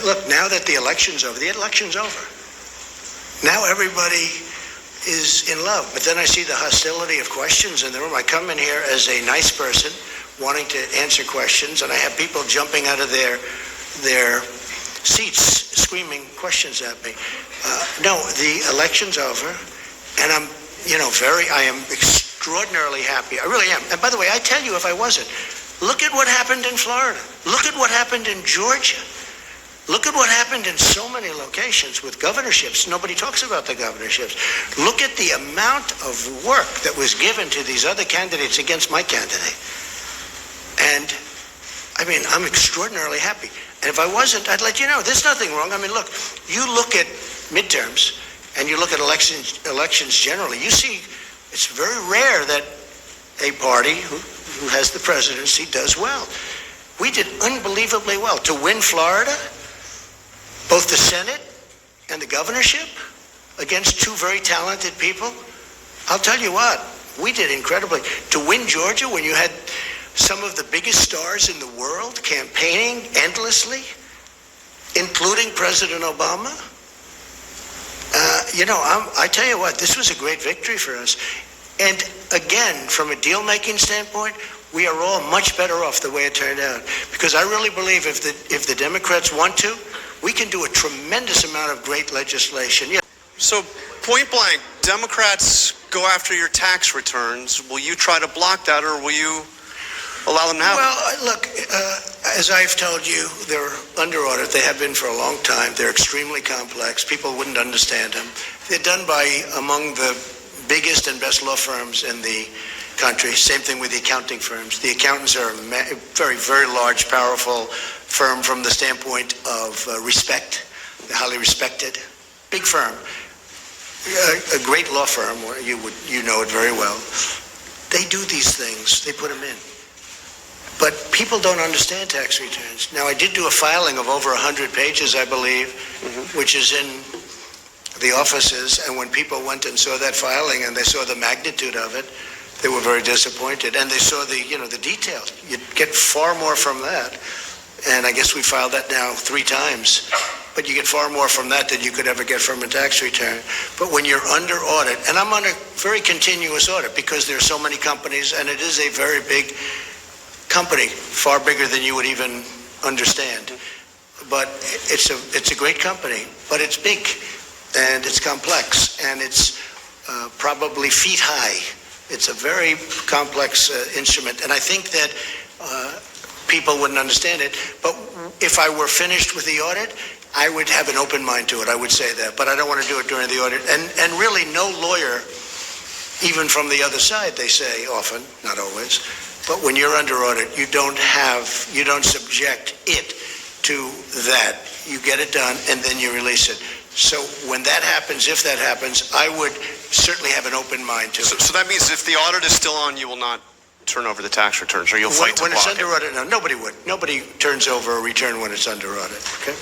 look, now that the election's over, Now everybody is in love. But then I see the hostility of questions in the room. I come in here as a nice person wanting to answer questions, and I have people jumping out of their seats screaming questions at me. No, the election's over, and I am extraordinarily happy. I really am. And by the way, I tell you, if I wasn't, look at what happened in Florida. Look at what happened in Georgia. Look at what happened in so many locations with governorships. Nobody talks about the governorships. Look at the amount of work that was given to these other candidates against my candidate. And, I'm extraordinarily happy. And if I wasn't, I'd let you know. There's nothing wrong. Look, you look at midterms and you look at elections generally, you see it's very rare that a party who has the presidency does well. We did unbelievably well to win Florida, both the Senate and the governorship, against two very talented people. I'll tell you what, we did incredibly. To win Georgia when you had some of the biggest stars in the world campaigning endlessly, including President Obama. I tell you what, this was a great victory for us. And again, from a deal-making standpoint, we are all much better off the way it turned out. Because I really believe if the Democrats want to, we can do a tremendous amount of great legislation. Yeah. So, point blank, Democrats go after your tax returns. Will you try to block that, or will you allow them to happen? Well, look, as I've told you, they're under audit. They have been for a long time. They're extremely complex. People wouldn't understand them. They're done by among the biggest and best law firms in the country. Same thing with the accounting firms. The accountants are a very, very large, powerful firm from the standpoint of respect. They're highly respected. Big firm. A great law firm, you know it very well. They do these things. They put them in. But people don't understand tax returns. Now, I did do a filing of over 100 pages, I believe, which is in the offices. And when people went and saw that filing and they saw the magnitude of it, they were very disappointed. And they saw the detail. You'd get far more from that. And I guess we filed that now 3 times. But you get far more from that than you could ever get from a tax return. But when you're under audit, and I'm on a very continuous audit because there are so many companies, and it is a very big company, far bigger than you would even understand. But it's a great company, but it's big, and it's complex, and it's probably feet high. It's a very complex instrument, and I think that people wouldn't understand it. But if I were finished with the audit, I would have an open mind to it. I would say that, but I don't want to do it during the audit. And really, no lawyer, even from the other side, they say often, not always, but when you're under audit, you don't subject it to that. You get it done, and then you release it. So when that happens, if that happens, I would certainly have an open mind to it. So that means if the audit is still on, you will not turn over the tax returns, or you'll fight to block it? When it's under audit, no, nobody would. Nobody turns over a return when it's under audit, okay?